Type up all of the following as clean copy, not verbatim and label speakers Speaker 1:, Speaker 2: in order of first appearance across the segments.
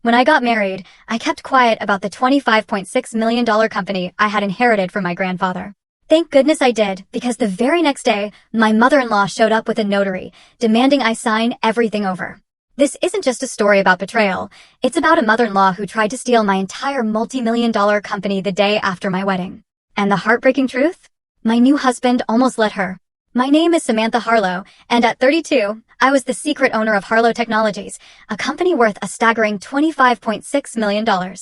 Speaker 1: When I got married, I kept quiet about the $25.6 million company I had inherited from my grandfather. Thank goodness I did, because the very next day, my mother-in-law showed up with a notary, demanding I sign everything over. This isn't just a story about betrayal. It's about a mother-in-law who tried to steal my entire multi-million-dollar company the day after my wedding. And the heartbreaking truth? My new husband almost let her. My name is Samantha Harlow, and at 32, I was the secret owner of Harlow Technologies, a company worth a staggering $25.6 million.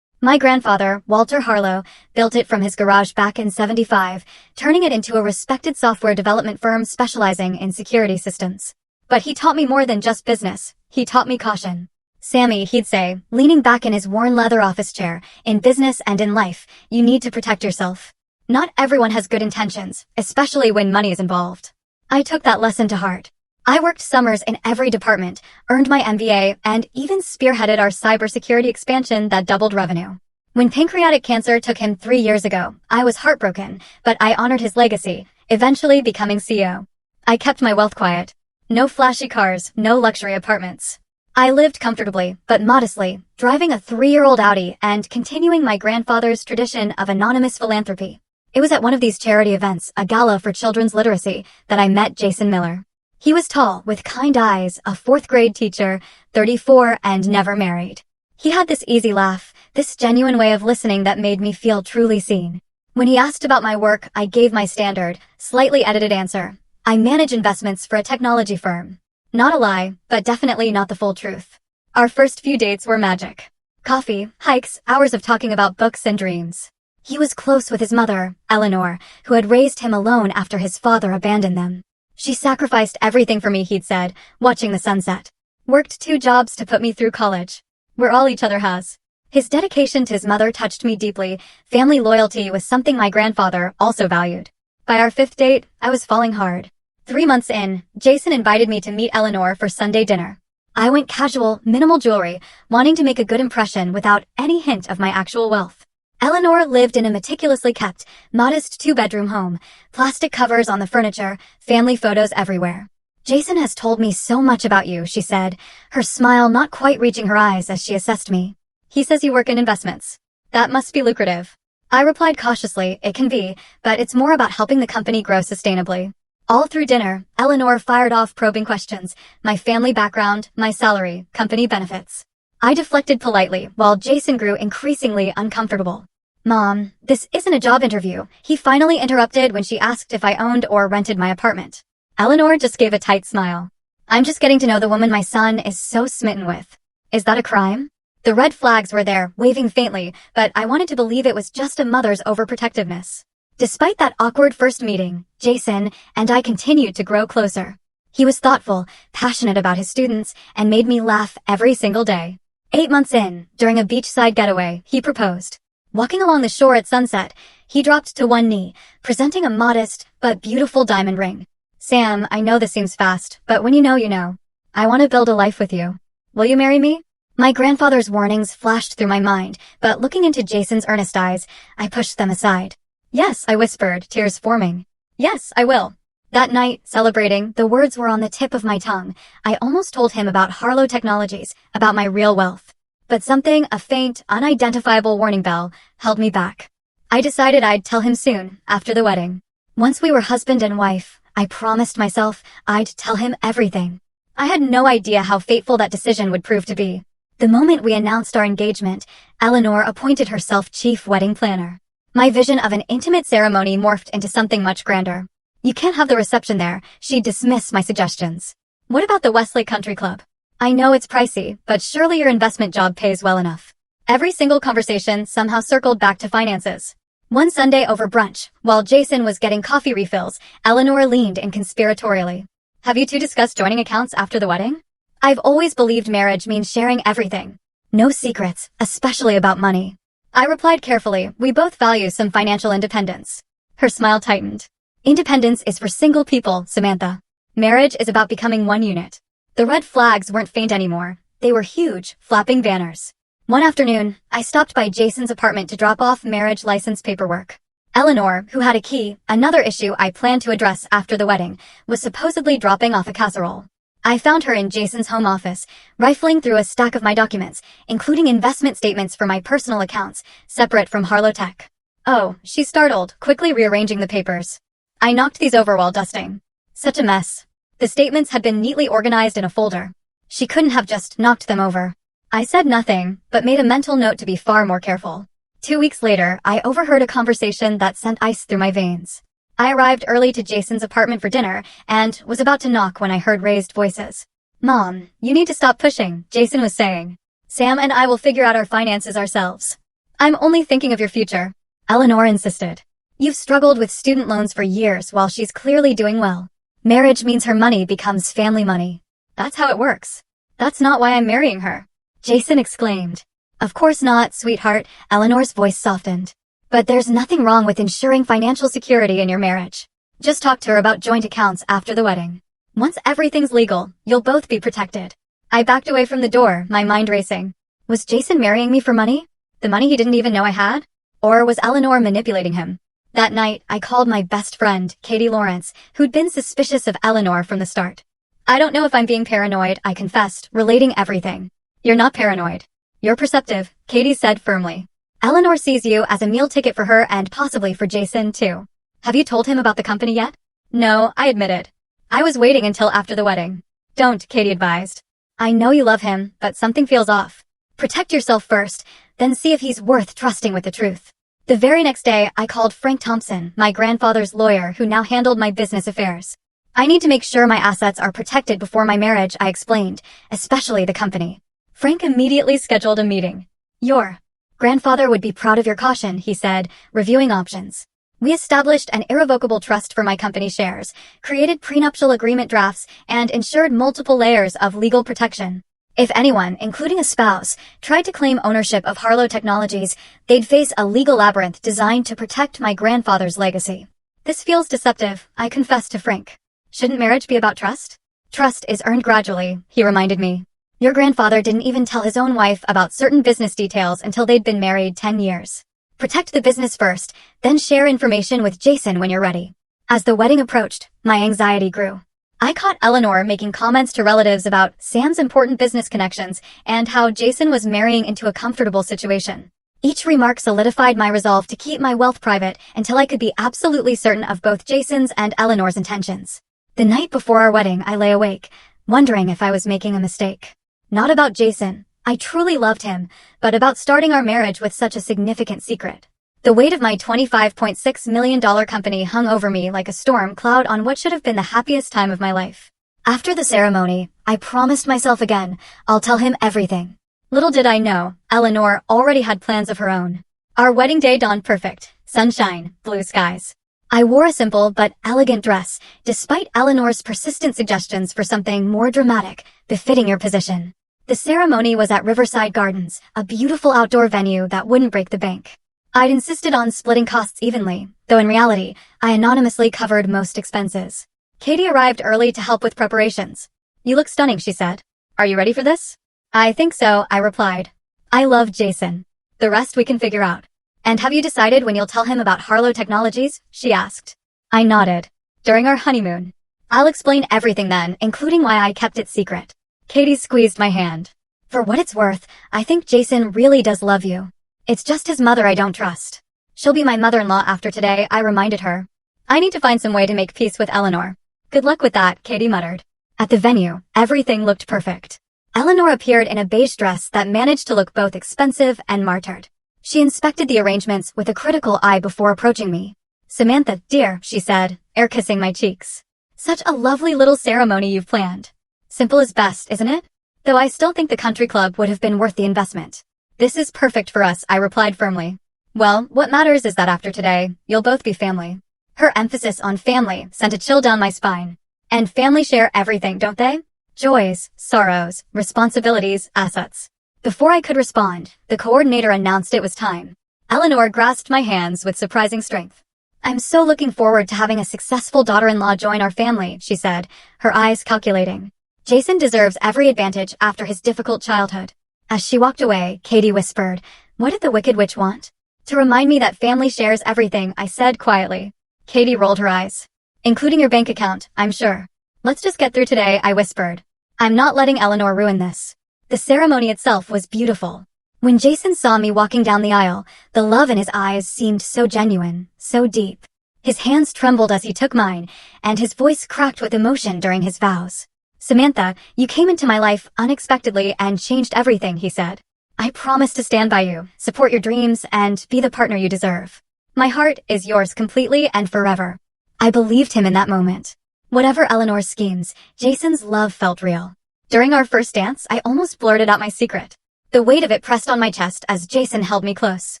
Speaker 1: My grandfather, Walter Harlow, built it from his garage back in '75, turning it into a respected software development firm specializing in security systems. But he taught me more than just business. He taught me caution. Sammy, he'd say, leaning back in his worn leather office chair, in business and in life, you need to protect yourself. Not everyone has good intentions, especially when money is involved. I took that lesson to heart. I worked summers in every department, earned my MBA, and even spearheaded our cybersecurity expansion that doubled revenue. When pancreatic cancer took him 3 years ago, I was heartbroken, but I honored his legacy, eventually becoming CEO. I kept my wealth quiet. No flashy cars, no luxury apartments. I lived comfortably, but modestly, driving a 3-year-old Audi and continuing my grandfather's tradition of anonymous philanthropy. It was at one of these charity events, a gala for children's literacy, that I met Jason Miller. He was tall, with kind eyes, a 4th-grade teacher, 34 and never married. He had this easy laugh, this genuine way of listening that made me feel truly seen. When he asked about my work, I gave my standard, slightly edited answer. I manage investments for a technology firm. Not a lie, but definitely not the full truth. Our first few dates were magic. Coffee, hikes, hours of talking about books and dreams. He was close with his mother, Eleanor, who had raised him alone after his father abandoned them. She sacrificed everything for me, he'd said, watching the sunset. Worked 2 jobs to put me through college. We're all each other has. His dedication to his mother touched me deeply. Family loyalty was something my grandfather also valued. By our 5th date, I was falling hard. 3 months in, Jason invited me to meet Eleanor for Sunday dinner. I went casual, minimal jewelry, wanting to make a good impression without any hint of my actual wealth. Eleanor lived in a meticulously kept, modest 2-bedroom home, plastic covers on the furniture, family photos everywhere. Jason has told me so much about you, she said, her smile not quite reaching her eyes as she assessed me. He says you work in investments. That must be lucrative. I replied cautiously, it can be, but it's more about helping the company grow sustainably. All through dinner, Eleanor fired off probing questions, my family background, my salary, company benefits. I deflected politely, while Jason grew increasingly uncomfortable. Mom, this isn't a job interview, he finally interrupted when she asked if I owned or rented my apartment. Eleanor just gave a tight smile. I'm just getting to know the woman my son is so smitten with. Is that a crime? The red flags were there, waving faintly, but I wanted to believe it was just a mother's overprotectiveness. Despite that awkward first meeting, Jason and I continued to grow closer. He was thoughtful, passionate about his students, and made me laugh every single day. 8 months in, during a beachside getaway, he proposed. Walking along the shore at sunset, he dropped to one knee, presenting a modest but beautiful diamond ring. Sam, I know this seems fast, but when you know, you know. I want to build a life with you. Will you marry me? My grandfather's warnings flashed through my mind, but looking into Jason's earnest eyes, I pushed them aside. Yes, I whispered, tears forming. Yes, I will. That night, celebrating, the words were on the tip of my tongue. I almost told him about Harlow Technologies, about my real wealth. But something, a faint, unidentifiable warning bell, held me back. I decided I'd tell him soon, after the wedding. Once we were husband and wife, I promised myself I'd tell him everything. I had no idea how fateful that decision would prove to be. The moment we announced our engagement, Eleanor appointed herself chief wedding planner. My vision of an intimate ceremony morphed into something much grander. You can't have the reception there, she'd dismiss my suggestions. What about the Westlake Country Club? I know it's pricey, but surely your investment job pays well enough. Every single conversation somehow circled back to finances. One Sunday over brunch, while Jason was getting coffee refills, Eleanor leaned in conspiratorially. Have you two discussed joining accounts after the wedding? I've always believed marriage means sharing everything. No secrets, especially about money. I replied carefully, we both value some financial independence. Her smile tightened. Independence is for single people, Samantha. Marriage is about becoming one unit. The red flags weren't faint anymore. They were huge, flapping banners. One afternoon, I stopped by Jason's apartment to drop off marriage license paperwork. Eleanor, who had a key, another issue I planned to address after the wedding, was supposedly dropping off a casserole. I found her in Jason's home office, rifling through a stack of my documents, including investment statements for my personal accounts, separate from Harlow Tech. Oh, she's startled, quickly rearranging the papers. I knocked these over while dusting. Such a mess. The statements had been neatly organized in a folder. She couldn't have just knocked them over. I said nothing, but made a mental note to be far more careful. 2 weeks later, I overheard a conversation that sent ice through my veins. I arrived early to Jason's apartment for dinner and was about to knock when I heard raised voices. "Mom, you need to stop pushing," Jason was saying. "Sam and I will figure out our finances ourselves." "I'm only thinking of your future," Eleanor insisted. "You've struggled with student loans for years while she's clearly doing well. Marriage means her money becomes family money. That's how it works. That's not why I'm marrying her," Jason exclaimed. "Of course not, sweetheart," Eleanor's voice softened. "But there's nothing wrong with ensuring financial security in your marriage. Just talk to her about joint accounts after the wedding. Once everything's legal, you'll both be protected." I backed away from the door, my mind racing. Was Jason marrying me for money? The money he didn't even know I had? Or was Eleanor manipulating him? That night, I called my best friend, Katie Lawrence, who'd been suspicious of Eleanor from the start. "I don't know if I'm being paranoid," I confessed, relating everything. "You're not paranoid. You're perceptive," Katie said firmly. "Eleanor sees you as a meal ticket for her and possibly for Jason, too. Have you told him about the company yet?" "No," I admitted. "I was waiting until after the wedding." "Don't," Katie advised. "I know you love him, but something feels off. Protect yourself first, then see if he's worth trusting with the truth." The very next day, I called Frank Thompson, my grandfather's lawyer who now handled my business affairs. "I need to make sure my assets are protected before my marriage," I explained, "especially the company." Frank immediately scheduled a meeting. "Your grandfather would be proud of your caution," he said, reviewing options. "We established an irrevocable trust for my company shares, created prenuptial agreement drafts, and ensured multiple layers of legal protection. If anyone, including a spouse, tried to claim ownership of Harlow Technologies, they'd face a legal labyrinth designed to protect my grandfather's legacy." "This feels deceptive," I confessed to Frank. "Shouldn't marriage be about trust?" "Trust is earned gradually," he reminded me. "Your grandfather didn't even tell his own wife about certain business details until they'd been married 10 years. Protect the business first, then share information with Jason when you're ready." As the wedding approached, my anxiety grew. I caught Eleanor making comments to relatives about Sam's important business connections and how Jason was marrying into a comfortable situation. Each remark solidified my resolve to keep my wealth private until I could be absolutely certain of both Jason's and Eleanor's intentions. The night before our wedding, I lay awake, wondering if I was making a mistake. Not about Jason. I truly loved him, but about starting our marriage with such a significant secret. The weight of my $25.6 million company hung over me like a storm cloud on what should have been the happiest time of my life. After the ceremony, I promised myself again, I'll tell him everything. Little did I know, Eleanor already had plans of her own. Our wedding day dawned perfect. Sunshine, blue skies. I wore a simple but elegant dress, despite Eleanor's persistent suggestions for something more dramatic, befitting your position. The ceremony was at Riverside Gardens, a beautiful outdoor venue that wouldn't break the bank. I'd insisted on splitting costs evenly, though in reality, I anonymously covered most expenses. Katie arrived early to help with preparations. "You look stunning," she said. "Are you ready for this?" "I think so," I replied. "I love Jason. The rest we can figure out." "And have you decided when you'll tell him about Harlow Technologies?" she asked. I nodded. "During our honeymoon. I'll explain everything then, including why I kept it secret." Katie squeezed my hand. "For what it's worth, I think Jason really does love you. It's just his mother I don't trust. She'll be my mother-in-law after today," I reminded her. "I need to find some way to make peace with Eleanor." "Good luck with that," Katie muttered. At the venue, everything looked perfect. Eleanor appeared in a beige dress that managed to look both expensive and martyred. She inspected the arrangements with a critical eye before approaching me. "Samantha, dear," she said, air-kissing my cheeks. "Such a lovely little ceremony you've planned. Simple is best, isn't it? Though I still think the country club would have been worth the investment." "This is perfect for us," I replied firmly. "Well, what matters is that after today, you'll both be family." Her emphasis on family sent a chill down my spine. And family share everything, don't they? Joys, sorrows, responsibilities, assets. Before I could respond, the coordinator announced it was time. Eleanor grasped my hands with surprising strength. "I'm so looking forward to having a successful daughter-in-law join our family," she said, her eyes calculating. "Jason deserves every advantage after his difficult childhood." As she walked away, Katie whispered, "What did the Wicked Witch want?" "To remind me that family shares everything," I said quietly. Katie rolled her eyes. "Including your bank account, I'm sure." "Let's just get through today," I whispered. I'm not letting Eleanor ruin this. The ceremony itself was beautiful. When Jason saw me walking down the aisle, the love in his eyes seemed so genuine, so deep. His hands trembled as he took mine, and his voice cracked with emotion during his vows. Samantha, you came into my life unexpectedly and changed everything, he said. I promise to stand by you, support your dreams, and be the partner you deserve. My heart is yours completely and forever. I believed him in that moment. Whatever Eleanor's schemes, Jason's love felt real. During our first dance, I almost blurted out my secret. The weight of it pressed on my chest as Jason held me close.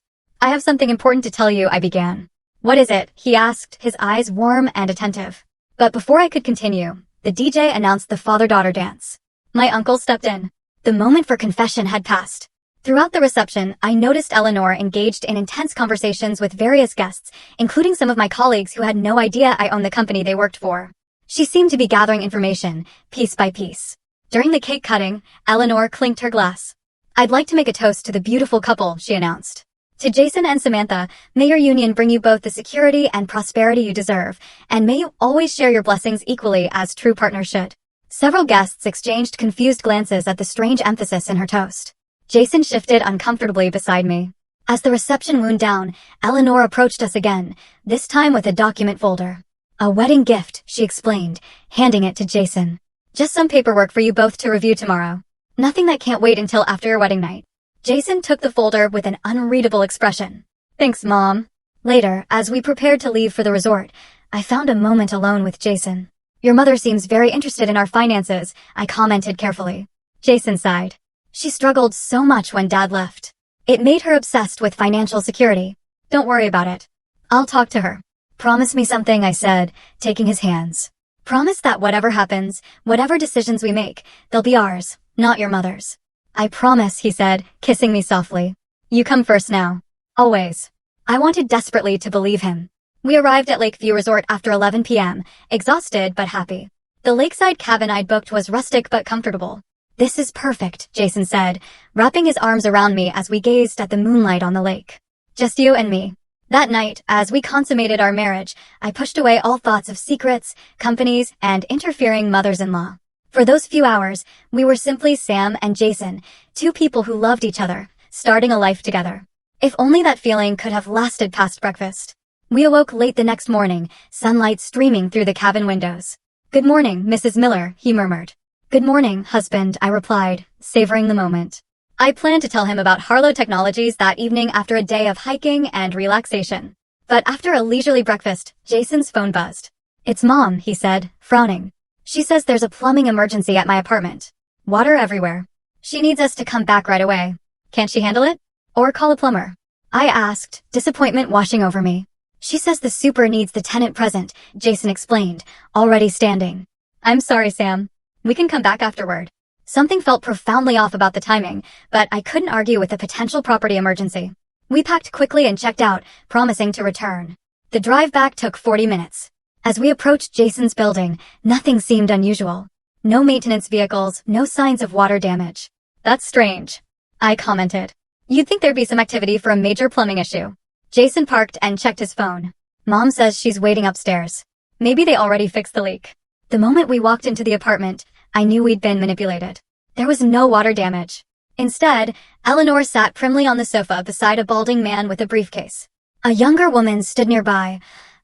Speaker 1: I have something important to tell you, I began. What is it? He asked, his eyes warm and attentive. But before I could continue, the DJ announced the father-daughter dance. My uncle stepped in. The moment for confession had passed. Throughout the reception, I noticed Eleanor engaged in intense conversations with various guests, including some of my colleagues who had no idea I owned the company they worked for. She seemed to be gathering information, piece by piece. During the cake cutting, Eleanor clinked her glass. I'd like to make a toast to the beautiful couple, she announced. To Jason and Samantha, may your union bring you both the security and prosperity you deserve, and may you always share your blessings equally as true partners should. Several guests exchanged confused glances at the strange emphasis in her toast. Jason shifted uncomfortably beside me. As the reception wound down, Eleanor approached us again, this time with a document folder. A wedding gift, she explained, handing it to Jason. Just some paperwork for you both to review tomorrow. Nothing that can't wait until after your wedding night. Jason took the folder with an unreadable expression. Thanks, Mom. Later, as we prepared to leave for the resort, I found a moment alone with Jason. Your mother seems very interested in our finances, I commented carefully. Jason sighed. She struggled so much when Dad left. It made her obsessed with financial security. Don't worry about it. I'll talk to her. Promise me something, I said, taking his hands. Promise that whatever happens, whatever decisions we make, they'll be ours, not your mother's. I promise, he said, kissing me softly. You come first now. Always. I wanted desperately to believe him. We arrived at Lakeview Resort after 11 p.m., exhausted but happy. The lakeside cabin I'd booked was rustic but comfortable. This is perfect, Jason said, wrapping his arms around me as we gazed at the moonlight on the lake. Just you and me. That night, as we consummated our marriage, I pushed away all thoughts of secrets, companies, and interfering mothers-in-law. For those few hours, we were simply Sam and Jason, two people who loved each other, starting a life together. If only that feeling could have lasted past breakfast. We awoke late the next morning, sunlight streaming through the cabin windows. Good morning, Mrs. Miller, he murmured. Good morning, husband, I replied, savoring the moment. I planned to tell him about Harlow Technologies that evening after a day of hiking and relaxation. But after a leisurely breakfast, Jason's phone buzzed. It's Mom, he said, frowning. She says there's a plumbing emergency at my apartment. Water everywhere. She needs us to come back right away. Can't she handle it? Or call a plumber? I asked, disappointment washing over me. She says the super needs the tenant present, Jason explained, already standing. I'm sorry, Sam. We can come back afterward. Something felt profoundly off about the timing, but I couldn't argue with a potential property emergency. We packed quickly and checked out, promising to return. The drive back took 40 minutes. As we approached Jason's building, nothing seemed unusual. No maintenance vehicles, no signs of water damage. That's strange, I commented. You'd think there'd be some activity for a major plumbing issue. Jason parked and checked his phone. Mom says she's waiting upstairs. Maybe they already fixed the leak. The moment we walked into the apartment, I knew we'd been manipulated. There was no water damage. Instead, Eleanor sat primly on the sofa beside a balding man with a briefcase. A younger woman stood nearby,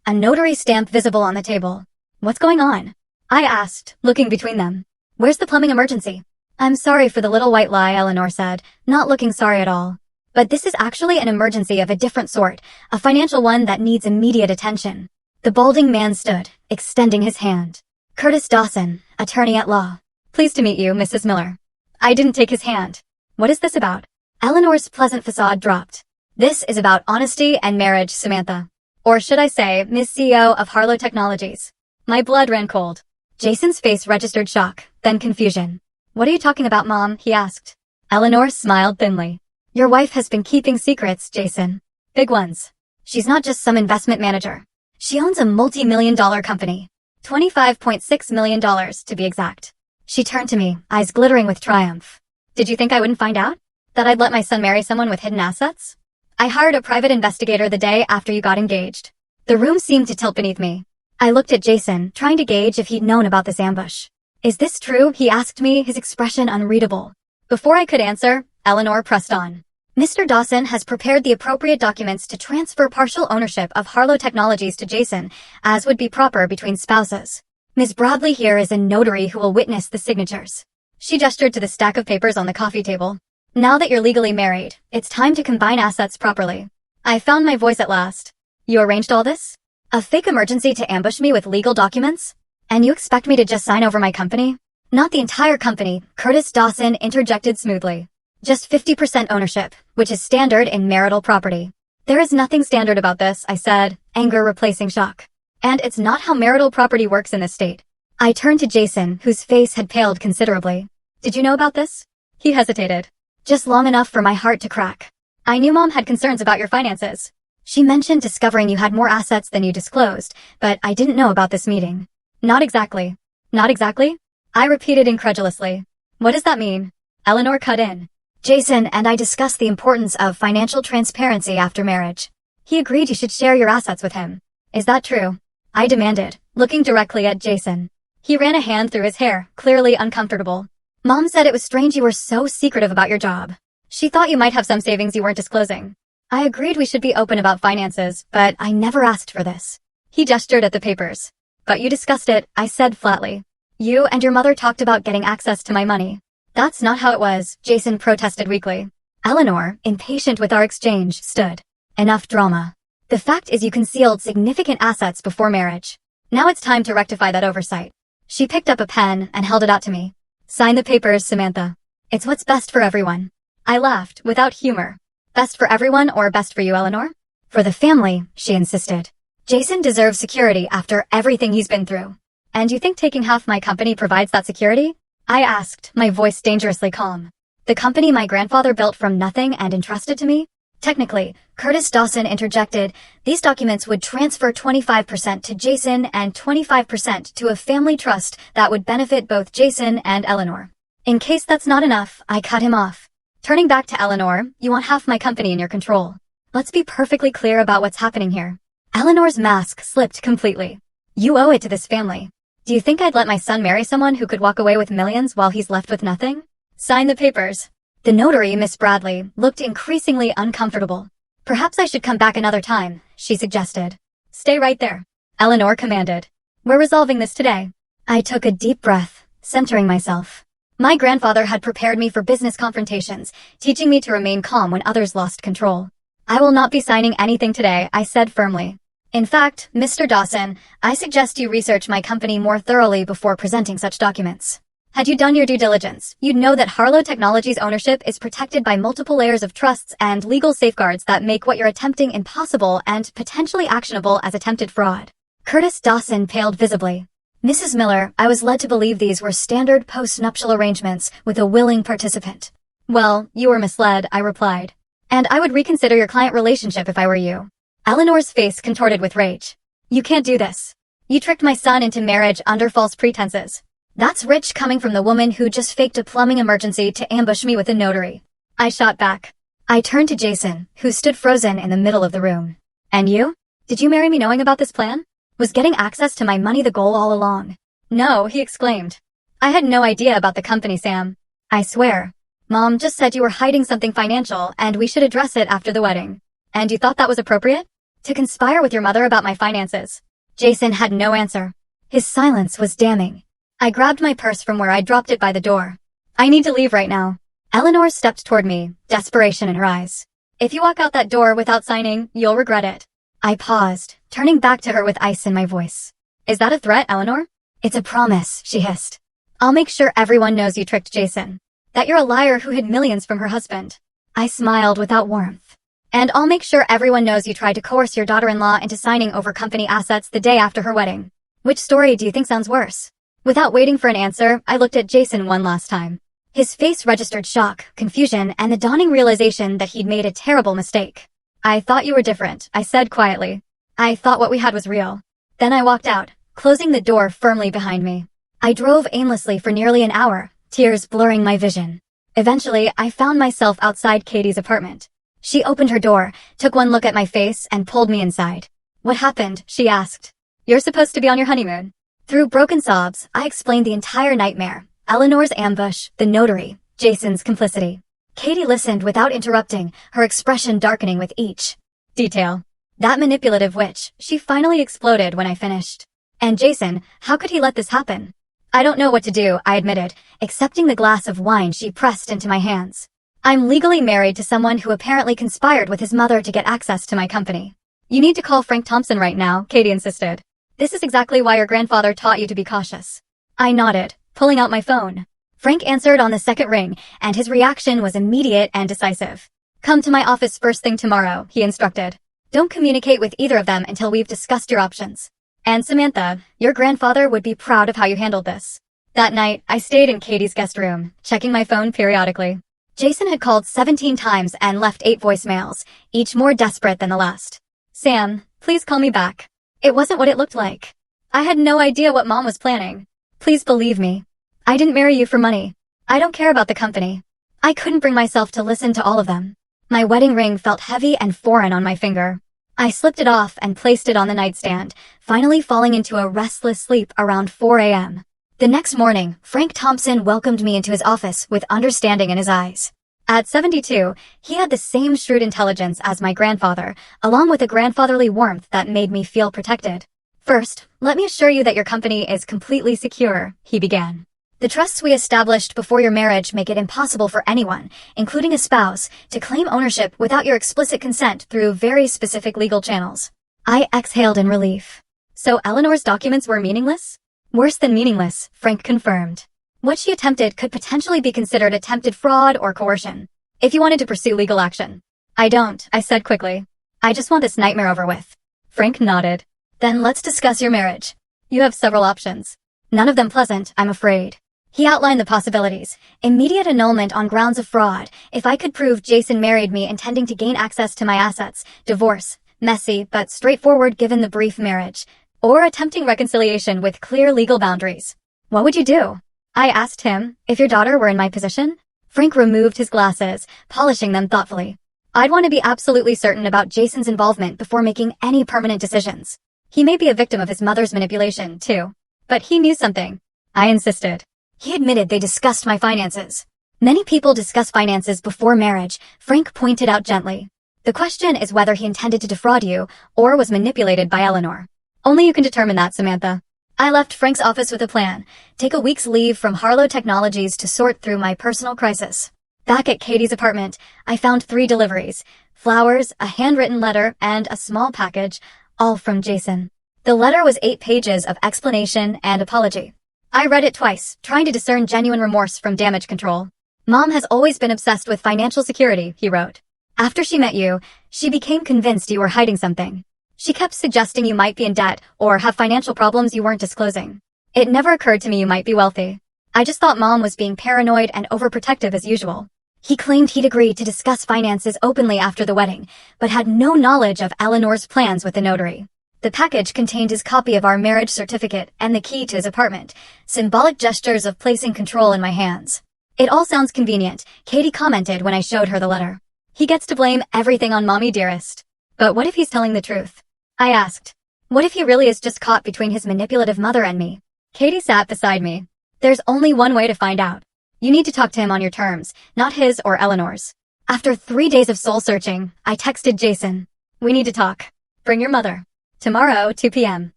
Speaker 1: a notary stamp visible on the table. What's going on? I asked, looking between them. Where's the plumbing emergency? I'm sorry for the little white lie, Eleanor said, not looking sorry at all. But this is actually an emergency of a different sort, a financial one that needs immediate attention. The balding man stood, extending his hand. Curtis Dawson, attorney at law. Pleased to meet you, Mrs. Miller. I didn't take his hand. What is this about? Eleanor's pleasant facade dropped. This is about honesty and marriage, Samantha. Or should I say, Ms. CEO of Harlow Technologies. My blood ran cold. Jason's face registered shock, then confusion. What are you talking about, Mom? He asked. Eleanor smiled thinly. Your wife has been keeping secrets, Jason. Big ones. She's not just some investment manager. She owns a multi-million-dollar company. $25.6 million, to be exact. She turned to me, eyes glittering with triumph. Did you think I wouldn't find out? That I'd let my son marry someone with hidden assets? I hired a private investigator the day after you got engaged. The room seemed to tilt beneath me. I looked at Jason, trying to gauge if he'd known about this ambush. Is this true? He asked me, his expression unreadable. Before I could answer, Eleanor pressed on. Mr. Dawson has prepared the appropriate documents to transfer partial ownership of Harlow Technologies to Jason, as would be proper between spouses. Ms. Bradley here is a notary who will witness the signatures. She gestured to the stack of papers on the coffee table. Now that you're legally married, it's time to combine assets properly. I found my voice at last. You arranged all this? A fake emergency to ambush me with legal documents? And you expect me to just sign over my company? Not the entire company, Curtis Dawson interjected smoothly. Just 50% ownership, which is standard in marital property. There is nothing standard about this, I said, anger replacing shock. And it's not how marital property works in this state. I turned to Jason, whose face had paled considerably. Did you know about this? He hesitated. Just long enough for my heart to crack. I knew Mom had concerns about your finances. She mentioned discovering you had more assets than you disclosed, but I didn't know about this meeting. Not exactly. Not exactly? I repeated incredulously. What does that mean? Eleanor cut in. Jason and I discussed the importance of financial transparency after marriage. He agreed you should share your assets with him. Is that true? I demanded, looking directly at Jason. He ran a hand through his hair, clearly uncomfortable. Mom said it was strange you were so secretive about your job. She thought you might have some savings you weren't disclosing. I agreed we should be open about finances, but I never asked for this. He gestured at the papers. But you discussed it, I said flatly. You and your mother talked about getting access to my money. That's not how it was, Jason protested weakly. Eleanor, impatient with our exchange, stood. Enough drama. The fact is you concealed significant assets before marriage. Now it's time to rectify that oversight. She picked up a pen and held it out to me. Sign the papers, Samantha. It's what's best for everyone. I laughed, without humor. Best for everyone or best for you, Eleanor? For the family, she insisted. Jason deserves security after everything he's been through. And you think taking half my company provides that security? I asked, my voice dangerously calm. The company my grandfather built from nothing and entrusted to me? Technically, Curtis Dawson interjected, these documents would transfer 25% to Jason and 25% to a family trust that would benefit both Jason and Eleanor. In case that's not enough, I cut him off. Turning back to Eleanor, you want half my company in your control. Let's be perfectly clear about what's happening here. Eleanor's mask slipped completely. You owe it to this family. Do you think I'd let my son marry someone who could walk away with millions while he's left with nothing? Sign the papers. The notary, Miss Bradley, looked increasingly uncomfortable. Perhaps I should come back another time, she suggested. Stay right there, Eleanor commanded. We're resolving this today. I took a deep breath, centering myself. My grandfather had prepared me for business confrontations, teaching me to remain calm when others lost control. I will not be signing anything today, I said firmly. In fact, Mr. Dawson, I suggest you research my company more thoroughly before presenting such documents. Had you done your due diligence, you'd know that Harlow Technologies' ownership is protected by multiple layers of trusts and legal safeguards that make what you're attempting impossible and potentially actionable as attempted fraud. Curtis Dawson paled visibly. Mrs. Miller, I was led to believe these were standard post-nuptial arrangements with a willing participant. Well, you were misled, I replied. And I would reconsider your client relationship if I were you. Eleanor's face contorted with rage. You can't do this. You tricked my son into marriage under false pretenses. That's rich coming from the woman who just faked a plumbing emergency to ambush me with a notary. I shot back. I turned to Jason, who stood frozen in the middle of the room. And you? Did you marry me knowing about this plan? Was getting access to my money the goal all along? No, he exclaimed. I had no idea about the company, Sam. I swear. Mom just said you were hiding something financial and we should address it after the wedding. And you thought that was appropriate? To conspire with your mother about my finances. Jason had no answer. His silence was damning. I grabbed my purse from where I dropped it by the door. I need to leave right now. Eleanor stepped toward me, desperation in her eyes. If you walk out that door without signing, you'll regret it. I paused, turning back to her with ice in my voice. Is that a threat, Eleanor? It's a promise, she hissed. I'll make sure everyone knows you tricked Jason. That you're a liar who hid millions from her husband. I smiled without warmth. And I'll make sure everyone knows you tried to coerce your daughter-in-law into signing over company assets the day after her wedding. Which story do you think sounds worse? Without waiting for an answer, I looked at Jason one last time. His face registered shock, confusion, and the dawning realization that he'd made a terrible mistake. I thought you were different, I said quietly. I thought what we had was real. Then I walked out, closing the door firmly behind me. I drove aimlessly for nearly an hour, tears blurring my vision. Eventually, I found myself outside Katie's apartment. She opened her door, took one look at my face, and pulled me inside. What happened? She asked. You're supposed to be on your honeymoon. Through broken sobs, I explained the entire nightmare. Eleanor's ambush, the notary, Jason's complicity. Katie listened without interrupting, her expression darkening with each detail. That manipulative witch, she finally exploded when I finished. And Jason, how could he let this happen? I don't know what to do, I admitted, accepting the glass of wine she pressed into my hands. I'm legally married to someone who apparently conspired with his mother to get access to my company. You need to call Frank Thompson right now, Katie insisted. This is exactly why your grandfather taught you to be cautious. I nodded, pulling out my phone. Frank answered on the second ring, and his reaction was immediate and decisive. Come to my office first thing tomorrow, he instructed. Don't communicate with either of them until we've discussed your options. And Samantha, your grandfather would be proud of how you handled this. That night, I stayed in Katie's guest room, checking my phone periodically. Jason had called 17 times and left 8 voicemails, each more desperate than the last. Sam, please call me back. It wasn't what it looked like. I had no idea what Mom was planning. Please believe me. I didn't marry you for money. I don't care about the company. I couldn't bring myself to listen to all of them. My wedding ring felt heavy and foreign on my finger. I slipped it off and placed it on the nightstand, finally falling into a restless sleep around 4 a.m. The next morning, Frank Thompson welcomed me into his office with understanding in his eyes. At 72, he had the same shrewd intelligence as my grandfather, along with a grandfatherly warmth that made me feel protected. First, let me assure you that your company is completely secure, he began. The trusts we established before your marriage make it impossible for anyone, including a spouse, to claim ownership without your explicit consent through very specific legal channels. I exhaled in relief. So Eleanor's documents were meaningless? Worse than meaningless, Frank confirmed. What she attempted could potentially be considered attempted fraud or coercion, if you wanted to pursue legal action. I don't, I said quickly. I just want this nightmare over with. Frank nodded. Then let's discuss your marriage. You have several options. None of them pleasant, I'm afraid. He outlined the possibilities. Immediate annulment on grounds of fraud, if I could prove Jason married me intending to gain access to my assets, divorce, messy but straightforward given the brief marriage, or attempting reconciliation with clear legal boundaries. What would you do? I asked him, if your daughter were in my position? Frank removed his glasses, polishing them thoughtfully. I'd want to be absolutely certain about Jason's involvement before making any permanent decisions. He may be a victim of his mother's manipulation, too. But he knew something. I insisted. He admitted they discussed my finances. Many people discuss finances before marriage, Frank pointed out gently. The question is whether he intended to defraud you, or was manipulated by Eleanor. Only you can determine that, Samantha. I left Frank's office with a plan. Take a week's leave from Harlow Technologies to sort through my personal crisis. Back at Katie's apartment, I found 3 deliveries. Flowers, a handwritten letter, and a small package, all from Jason. The letter was 8 pages of explanation and apology. I read it twice, trying to discern genuine remorse from damage control. Mom has always been obsessed with financial security, he wrote. After she met you, she became convinced you were hiding something. She kept suggesting you might be in debt or have financial problems you weren't disclosing. It never occurred to me you might be wealthy. I just thought Mom was being paranoid and overprotective as usual. He claimed he'd agreed to discuss finances openly after the wedding, but had no knowledge of Eleanor's plans with the notary. The package contained his copy of our marriage certificate and the key to his apartment, symbolic gestures of placing control in my hands. It all sounds convenient, Katie commented when I showed her the letter. He gets to blame everything on Mommy dearest. But what if he's telling the truth? I asked. What if he really is just caught between his manipulative mother and me? Katie sat beside me. There's only one way to find out. You need to talk to him on your terms, not his or Eleanor's. After 3 days of soul searching, I texted Jason. We need to talk. Bring your mother. Tomorrow, 2 p.m.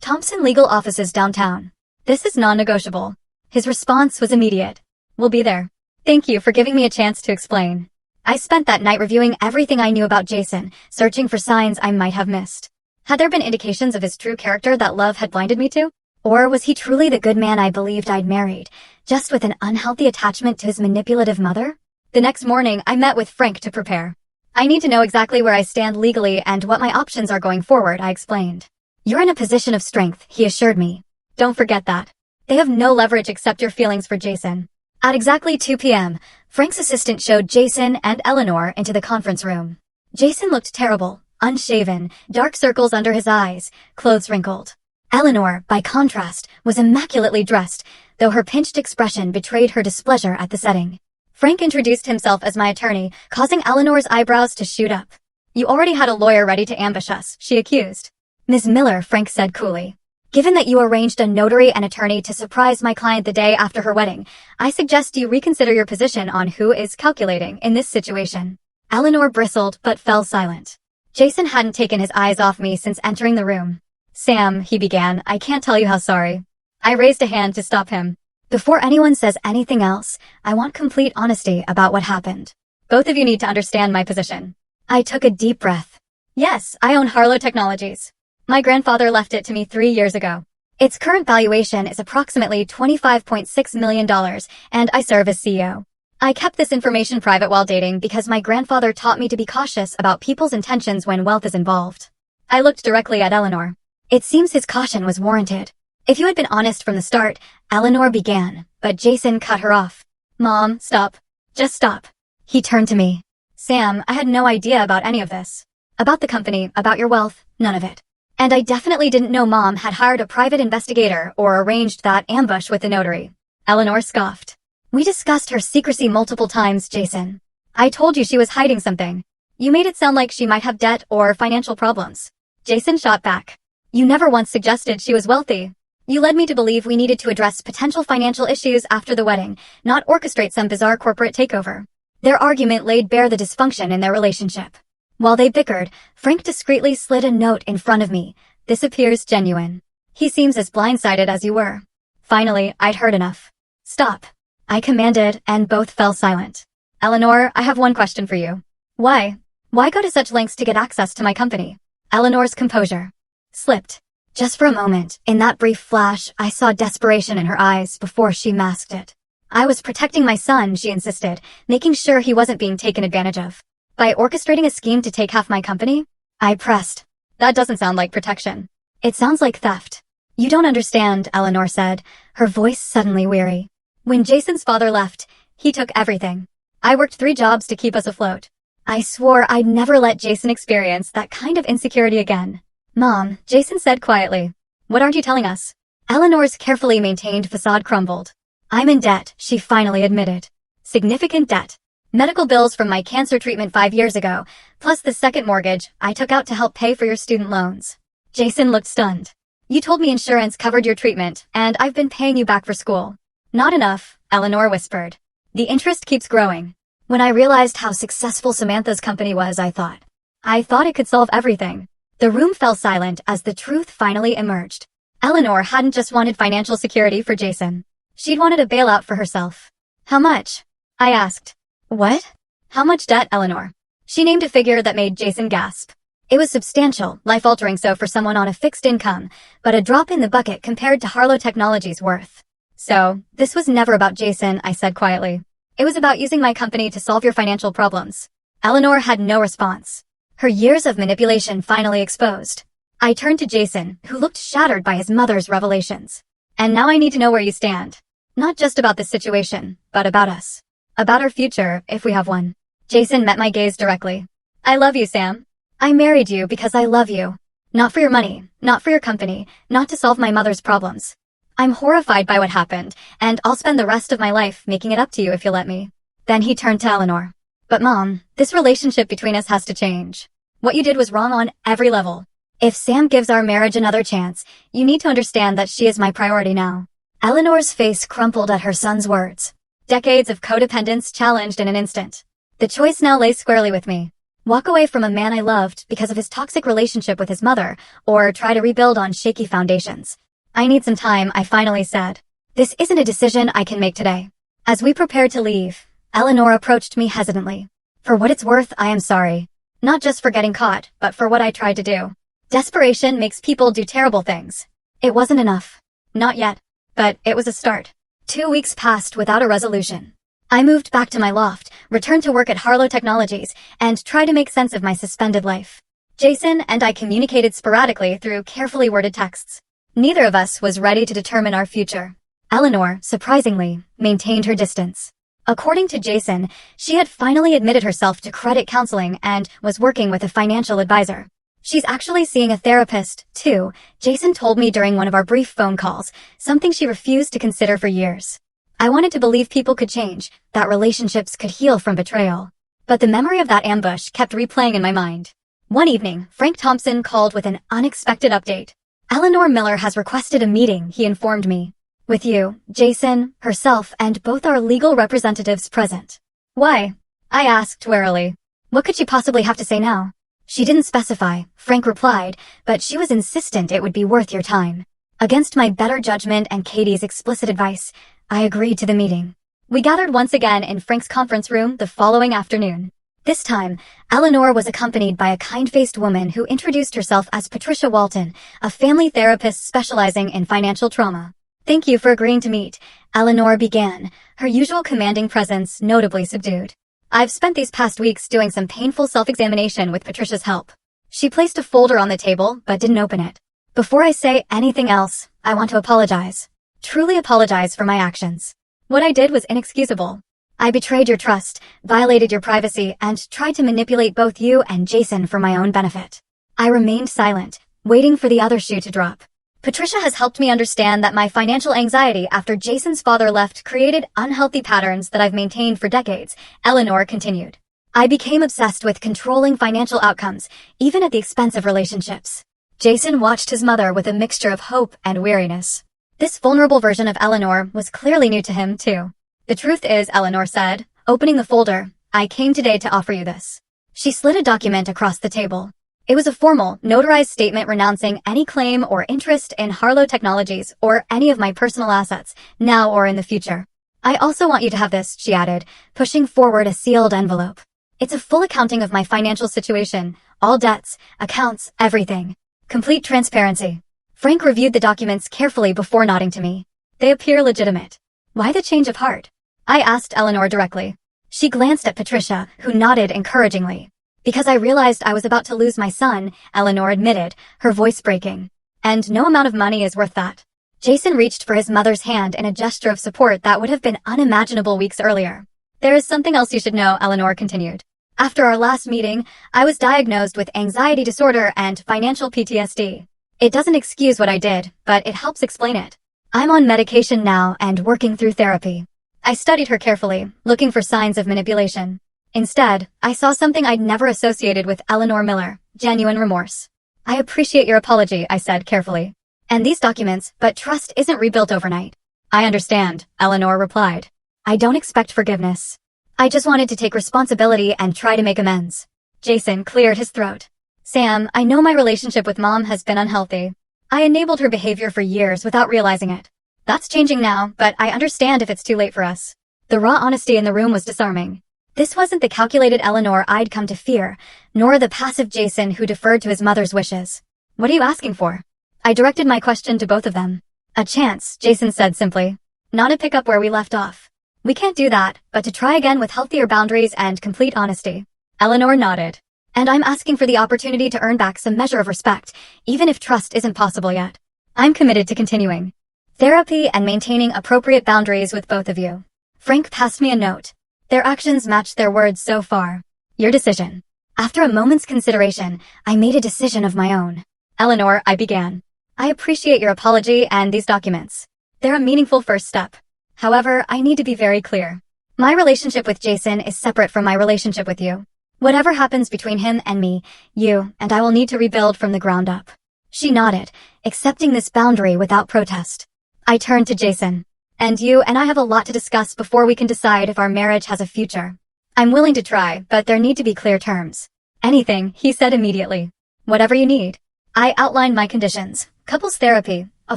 Speaker 1: Thompson Legal Offices downtown. This is non-negotiable. His response was immediate. We'll be there. Thank you for giving me a chance to explain. I spent that night reviewing everything I knew about Jason, searching for signs I might have missed. Had there been indications of his true character that love had blinded me to? Or was he truly the good man I believed I'd married, just with an unhealthy attachment to his manipulative mother? The next morning, I met with Frank to prepare. I need to know exactly where I stand legally and what my options are going forward, I explained. You're in a position of strength, he assured me. Don't forget that. They have no leverage except your feelings for Jason. At exactly 2 p.m., Frank's assistant showed Jason and Eleanor into the conference room. Jason looked terrible, unshaven, dark circles under his eyes, clothes wrinkled. Eleanor, by contrast, was immaculately dressed, though her pinched expression betrayed her displeasure at the setting. Frank introduced himself as my attorney, causing Eleanor's eyebrows to shoot up. You already had a lawyer ready to ambush us, she accused. Ms. Miller, Frank said coolly. Given that you arranged a notary and attorney to surprise my client the day after her wedding, I suggest you reconsider your position on who is calculating in this situation. Eleanor bristled but fell silent. Jason hadn't taken his eyes off me since entering the room. Sam, he began, I can't tell you how sorry. I raised a hand to stop him. Before anyone says anything else, I want complete honesty about what happened. Both of you need to understand my position. I took a deep breath. Yes, I own Harlow Technologies. My grandfather left it to me 3 years ago. Its current valuation is approximately $25.6 million, and I serve as CEO. I kept this information private while dating because my grandfather taught me to be cautious about people's intentions when wealth is involved. I looked directly at Eleanor. It seems his caution was warranted. If you had been honest from the start, Eleanor began, but Jason cut her off. Mom, stop. Just stop. He turned to me. Sam, I had no idea about any of this. About the company, about your wealth, none of it. And I definitely didn't know Mom had hired a private investigator or arranged that ambush with the notary. Eleanor scoffed. We discussed her secrecy multiple times, Jason. I told you she was hiding something. You made it sound like she might have debt or financial problems. Jason shot back. You never once suggested she was wealthy. You led me to believe we needed to address potential financial issues after the wedding, not orchestrate some bizarre corporate takeover. Their argument laid bare the dysfunction in their relationship. While they bickered, Frank discreetly slid a note in front of me. This appears genuine. He seems as blindsided as you were. Finally, I'd heard enough. Stop. I commanded, and both fell silent. Eleanor, I have one question for you. Why? Why go to such lengths to get access to my company? Eleanor's composure slipped. Just for a moment, in that brief flash, I saw desperation in her eyes before she masked it. I was protecting my son, she insisted, making sure he wasn't being taken advantage of. By orchestrating a scheme to take half my company? I pressed. That doesn't sound like protection. It sounds like theft. You don't understand, Eleanor said, her voice suddenly weary. When Jason's father left, he took everything. I worked 3 jobs to keep us afloat. I swore I'd never let Jason experience that kind of insecurity again. Mom, Jason said quietly. What aren't you telling us? Eleanor's carefully maintained facade crumbled. I'm in debt, she finally admitted. Significant debt. Medical bills from my cancer treatment 5 years ago, plus the second mortgage I took out to help pay for your student loans. Jason looked stunned. You told me insurance covered your treatment, and I've been paying you back for school. Not enough, Eleanor whispered. The interest keeps growing. When I realized how successful Samantha's company was, I thought it could solve everything. The room fell silent as the truth finally emerged. Eleanor hadn't just wanted financial security for Jason. She'd wanted a bailout for herself. How much? I asked. What? How much debt, Eleanor? She named a figure that made Jason gasp. It was substantial, life-altering so for someone on a fixed income, but a drop in the bucket compared to Harlow Technologies' worth. So, this was never about Jason, I said quietly. It was about using my company to solve your financial problems. Eleanor had no response. Her years of manipulation finally exposed. I turned to Jason, who looked shattered by his mother's revelations. And now I need to know where you stand. Not just about this situation, but about us. About our future, if we have one. Jason met my gaze directly. I love you, Sam. I married you because I love you. Not for your money, not for your company, not to solve my mother's problems. I'm horrified by what happened, and I'll spend the rest of my life making it up to you if you'll let me. Then he turned to Eleanor. But Mom, this relationship between us has to change. What you did was wrong on every level. If Sam gives our marriage another chance, you need to understand that she is my priority now. Eleanor's face crumpled at her son's words. Decades of codependence challenged in an instant. The choice now lay squarely with me. Walk away from a man I loved because of his toxic relationship with his mother, or try to rebuild on shaky foundations. I need some time, I finally said. This isn't a decision I can make today. As we prepared to leave, Eleanor approached me hesitantly. For what it's worth, I am sorry. Not just for getting caught, but for what I tried to do. Desperation makes people do terrible things. It wasn't enough. Not yet. But it was a start. 2 weeks passed without a resolution. I moved back to my loft, returned to work at Harlow Technologies, and tried to make sense of my suspended life. Jason and I communicated sporadically through carefully worded texts. Neither of us was ready to determine our future. Eleanor, surprisingly, maintained her distance. According to Jason, she had finally admitted herself to credit counseling and was working with a financial advisor. She's actually seeing a therapist, too, Jason told me during one of our brief phone calls, something she refused to consider for years. I wanted to believe people could change, that relationships could heal from betrayal. But the memory of that ambush kept replaying in my mind. One evening, Frank Thompson called with an unexpected update. Eleanor Miller has requested a meeting, he informed me. With you, Jason, herself, and both our legal representatives present. Why? I asked warily. What could she possibly have to say now? She didn't specify, Frank replied, but she was insistent it would be worth your time. Against my better judgment and Katie's explicit advice, I agreed to the meeting. We gathered once again in Frank's conference room the following afternoon. This time, Eleanor was accompanied by a kind-faced woman who introduced herself as Patricia Walton, a family therapist specializing in financial trauma. Thank you for agreeing to meet, Eleanor began, her usual commanding presence notably subdued. I've spent these past weeks doing some painful self-examination with Patricia's help. She placed a folder on the table, but didn't open it. Before I say anything else, I want to apologize. Truly apologize for my actions. What I did was inexcusable. I betrayed your trust, violated your privacy, and tried to manipulate both you and Jason for my own benefit. I remained silent, waiting for the other shoe to drop. Patricia has helped me understand that my financial anxiety after Jason's father left created unhealthy patterns that I've maintained for decades, Eleanor continued. I became obsessed with controlling financial outcomes, even at the expense of relationships. Jason watched his mother with a mixture of hope and weariness. This vulnerable version of Eleanor was clearly new to him, too. The truth is, Eleanor said, opening the folder, I came today to offer you this. She slid a document across the table. It was a formal, notarized statement renouncing any claim or interest in Harlow Technologies or any of my personal assets, now or in the future. I also want you to have this, she added, pushing forward a sealed envelope. It's a full accounting of my financial situation, all debts, accounts, everything. Complete transparency. Frank reviewed the documents carefully before nodding to me. They appear legitimate. Why the change of heart? I asked Eleanor directly. She glanced at Patricia, who nodded encouragingly. Because I realized I was about to lose my son, Eleanor admitted, her voice breaking. And no amount of money is worth that. Jason reached for his mother's hand in a gesture of support that would have been unimaginable weeks earlier. There is something else you should know, Eleanor continued. After our last meeting, I was diagnosed with anxiety disorder and financial PTSD. It doesn't excuse what I did, but it helps explain it. I'm on medication now and working through therapy. I studied her carefully, looking for signs of manipulation. Instead, I saw something I'd never associated with Eleanor Miller, genuine remorse. I appreciate your apology, I said carefully. And these documents, but trust isn't rebuilt overnight. I understand, Eleanor replied. I don't expect forgiveness. I just wanted to take responsibility and try to make amends. Jason cleared his throat. Sam, I know my relationship with Mom has been unhealthy. I enabled her behavior for years without realizing it. That's changing now, but I understand if it's too late for us. The raw honesty in the room was disarming. This wasn't the calculated Eleanor I'd come to fear, nor the passive Jason who deferred to his mother's wishes. What are you asking for? I directed my question to both of them. A chance, Jason said simply. Not to pick up where we left off. We can't do that, but to try again with healthier boundaries and complete honesty. Eleanor nodded. And I'm asking for the opportunity to earn back some measure of respect, even if trust isn't possible yet. I'm committed to continuing therapy and maintaining appropriate boundaries with both of you. Frank passed me a note. Their actions matched their words so far. Your decision. After a moment's consideration, I made a decision of my own. Eleanor, I began. I appreciate your apology and these documents. They're a meaningful first step. However, I need to be very clear. My relationship with Jason is separate from my relationship with you. Whatever happens between him and me, you and I will need to rebuild from the ground up. She nodded, accepting this boundary without protest. I turned to Jason. And you and I have a lot to discuss before we can decide if our marriage has a future. I'm willing to try, but there need to be clear terms. Anything, he said immediately. Whatever you need. I outlined my conditions. Couples therapy, a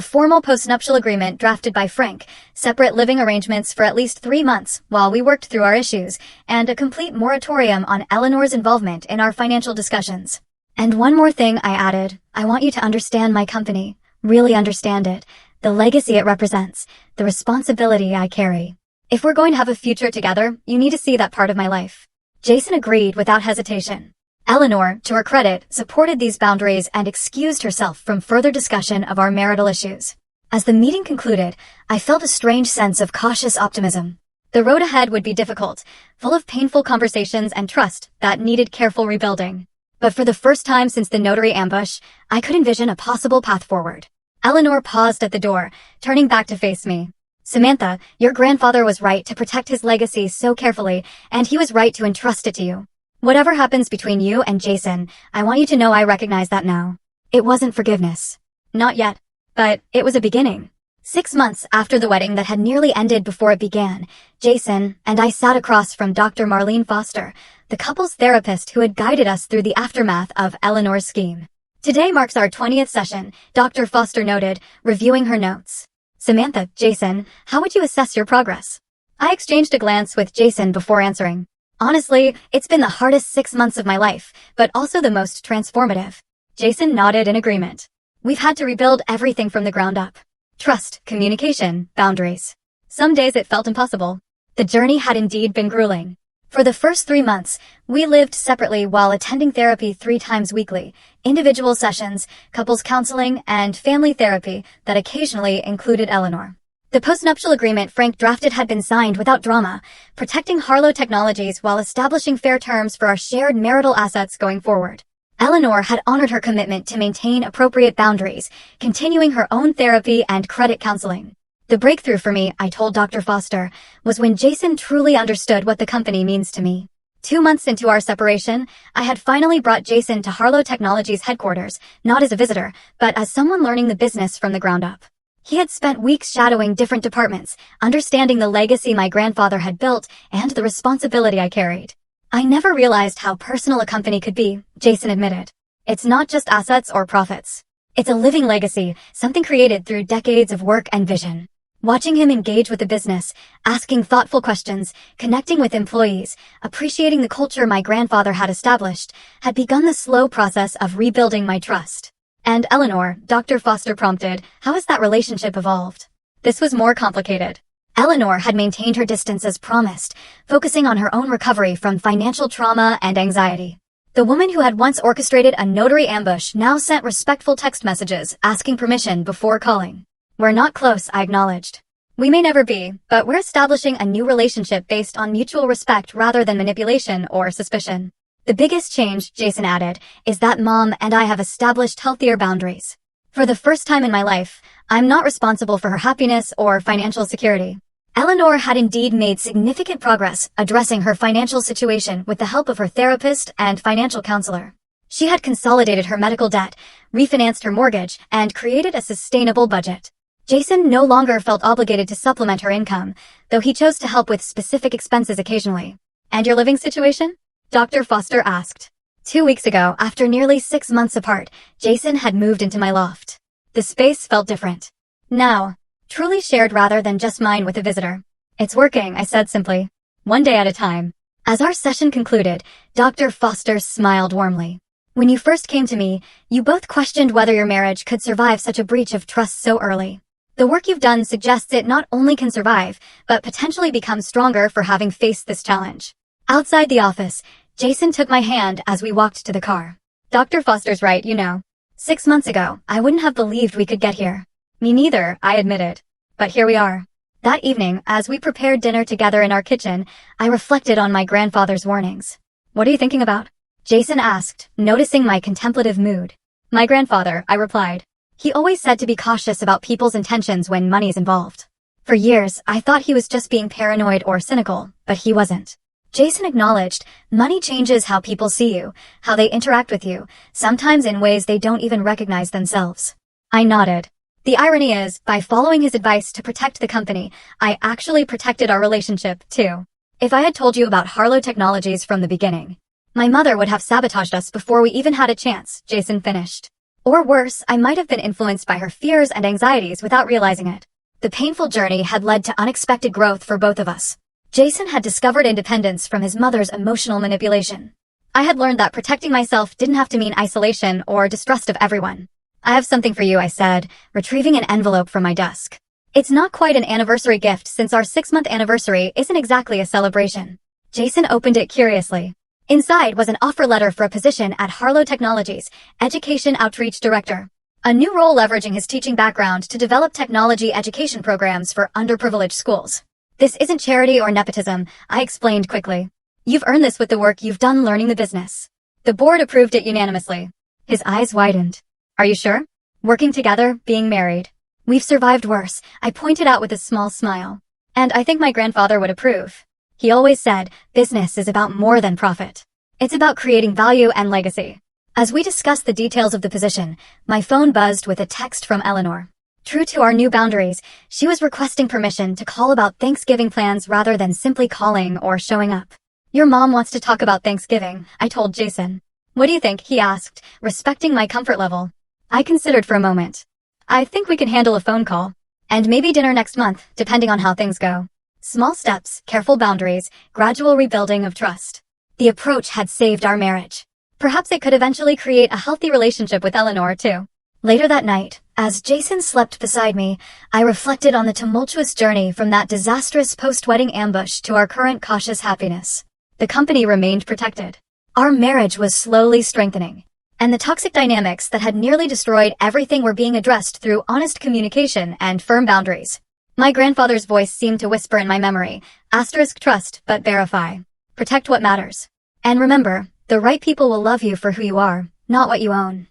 Speaker 1: formal postnuptial agreement drafted by Frank, separate living arrangements for at least 3 months while we worked through our issues, and a complete moratorium on Eleanor's involvement in our financial discussions. And one more thing, I added. I want you to understand my company. Really understand it. The legacy it represents. The responsibility I carry. If we're going to have a future together, you need to see that part of my life. Jason agreed without hesitation. Eleanor, to her credit, supported these boundaries and excused herself from further discussion of our marital issues. As the meeting concluded, I felt a strange sense of cautious optimism. The road ahead would be difficult, full of painful conversations and trust that needed careful rebuilding. But for the first time since the notary ambush, I could envision a possible path forward. Eleanor paused at the door, turning back to face me. Samantha, your grandfather was right to protect his legacy so carefully, and he was right to entrust it to you. Whatever happens between you and Jason, I want you to know I recognize that now. It wasn't forgiveness. Not yet. But it was a beginning. 6 months after the wedding that had nearly ended before it began, Jason and I sat across from Dr. Marlene Foster, the couple's therapist who had guided us through the aftermath of Eleanor's scheme. Today marks our 20th session, Dr. Foster noted, reviewing her notes. Samantha, Jason, how would you assess your progress? I exchanged a glance with Jason before answering. Honestly, it's been the hardest 6 months of my life, but also the most transformative. Jason nodded in agreement. We've had to rebuild everything from the ground up. Trust, communication, boundaries. Some days it felt impossible. The journey had indeed been grueling. For the first 3 months, we lived separately while attending therapy 3 times weekly, individual sessions, couples counseling, and family therapy that occasionally included Eleanor. The postnuptial agreement Frank drafted had been signed without drama, protecting Harlow Technologies while establishing fair terms for our shared marital assets going forward. Eleanor had honored her commitment to maintain appropriate boundaries, continuing her own therapy and credit counseling. The breakthrough for me, I told Dr. Foster, was when Jason truly understood what the company means to me. 2 months into our separation, I had finally brought Jason to Harlow Technologies headquarters, not as a visitor, but as someone learning the business from the ground up. He had spent weeks shadowing different departments, understanding the legacy my grandfather had built and the responsibility I carried. I never realized how personal a company could be, Jason admitted. It's not just assets or profits. It's a living legacy, something created through decades of work and vision. Watching him engage with the business, asking thoughtful questions, connecting with employees, appreciating the culture my grandfather had established, had begun the slow process of rebuilding my trust. And Eleanor, Dr. Foster prompted, how has that relationship evolved? This was more complicated. Eleanor had maintained her distance as promised, focusing on her own recovery from financial trauma and anxiety. The woman who had once orchestrated a notary ambush now sent respectful text messages, asking permission before calling. We're not close, I acknowledged. We may never be, but we're establishing a new relationship based on mutual respect rather than manipulation or suspicion. The biggest change, Jason added, is that Mom and I have established healthier boundaries. For the first time in my life, I'm not responsible for her happiness or financial security. Eleanor had indeed made significant progress addressing her financial situation with the help of her therapist and financial counselor. She had consolidated her medical debt, refinanced her mortgage, and created a sustainable budget. Jason no longer felt obligated to supplement her income, though he chose to help with specific expenses occasionally. And your living situation? Dr. Foster asked. 2 weeks ago, after nearly 6 months apart, Jason had moved into my loft. The space felt different. Now, truly shared rather than just mine with a visitor. It's working, I said simply. One day at a time. As our session concluded, Dr. Foster smiled warmly. When you first came to me, you both questioned whether your marriage could survive such a breach of trust so early. The work you've done suggests it not only can survive, but potentially become stronger for having faced this challenge. Outside the office, Jason took my hand as we walked to the car. Dr. Foster's right, you know. 6 months ago, I wouldn't have believed we could get here. Me neither, I admitted. But here we are. That evening, as we prepared dinner together in our kitchen, I reflected on my grandfather's warnings. What are you thinking about? Jason asked, noticing my contemplative mood. My grandfather, I replied. He always said to be cautious about people's intentions when money's involved. For years, I thought he was just being paranoid or cynical, but he wasn't. Jason acknowledged, money changes how people see you, how they interact with you, sometimes in ways they don't even recognize themselves. I nodded. The irony is, by following his advice to protect the company, I actually protected our relationship, too. If I had told you about Harlow Technologies from the beginning, my mother would have sabotaged us before we even had a chance, Jason finished. Or worse, I might have been influenced by her fears and anxieties without realizing it. The painful journey had led to unexpected growth for both of us. Jason had discovered independence from his mother's emotional manipulation. I had learned that protecting myself didn't have to mean isolation or distrust of everyone. I have something for you, I said, retrieving an envelope from my desk. It's not quite an anniversary gift since our 6-month anniversary isn't exactly a celebration. Jason opened it curiously. Inside was an offer letter for a position at Harlow Technologies, Education Outreach Director. A new role leveraging his teaching background to develop technology education programs for underprivileged schools. This isn't charity or nepotism, I explained quickly. You've earned this with the work you've done learning the business. The board approved it unanimously. His eyes widened. Are you sure? Working together, being married. We've survived worse, I pointed out with a small smile. And I think my grandfather would approve. He always said, business is about more than profit. It's about creating value and legacy. As we discussed the details of the position, my phone buzzed with a text from Eleanor. True to our new boundaries, she was requesting permission to call about Thanksgiving plans rather than simply calling or showing up. "Your mom wants to talk about Thanksgiving," I told Jason. "What do you think?" he asked, respecting my comfort level. I considered for a moment. "I think we can handle a phone call. And maybe dinner next month, depending on how things go." Small steps, careful boundaries, gradual rebuilding of trust. The approach had saved our marriage. Perhaps it could eventually create a healthy relationship with Eleanor, too. Later that night, as Jason slept beside me, I reflected on the tumultuous journey from that disastrous post-wedding ambush to our current cautious happiness. The company remained protected. Our marriage was slowly strengthening. And the toxic dynamics that had nearly destroyed everything were being addressed through honest communication and firm boundaries. My grandfather's voice seemed to whisper in my memory, *trust, but verify. Protect what matters. And remember, the right people will love you for who you are, not what you own.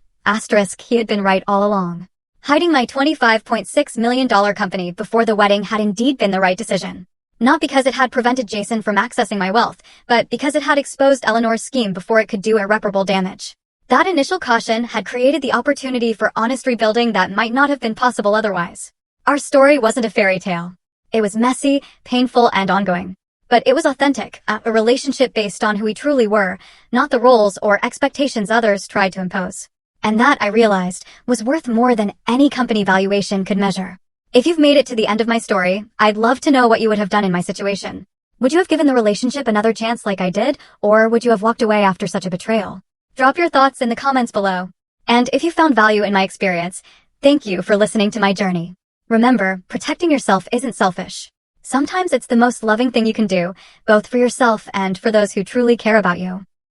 Speaker 1: He had been right all along. Hiding my $25.6 million company before the wedding had indeed been the right decision. Not because it had prevented Jason from accessing my wealth, but because it had exposed Eleanor's scheme before it could do irreparable damage. That initial caution had created the opportunity for honest rebuilding that might not have been possible otherwise. Our story wasn't a fairy tale. It was messy, painful, and ongoing. But it was authentic, a relationship based on who we truly were, not the roles or expectations others tried to impose. And that, I realized, was worth more than any company valuation could measure. If you've made it to the end of my story, I'd love to know what you would have done in my situation. Would you have given the relationship another chance like I did, or would you have walked away after such a betrayal? Drop your thoughts in the comments below. And if you found value in my experience, thank you for listening to my journey. Remember, protecting yourself isn't selfish. Sometimes it's the most loving thing you can do, both for yourself and for those who truly care about you.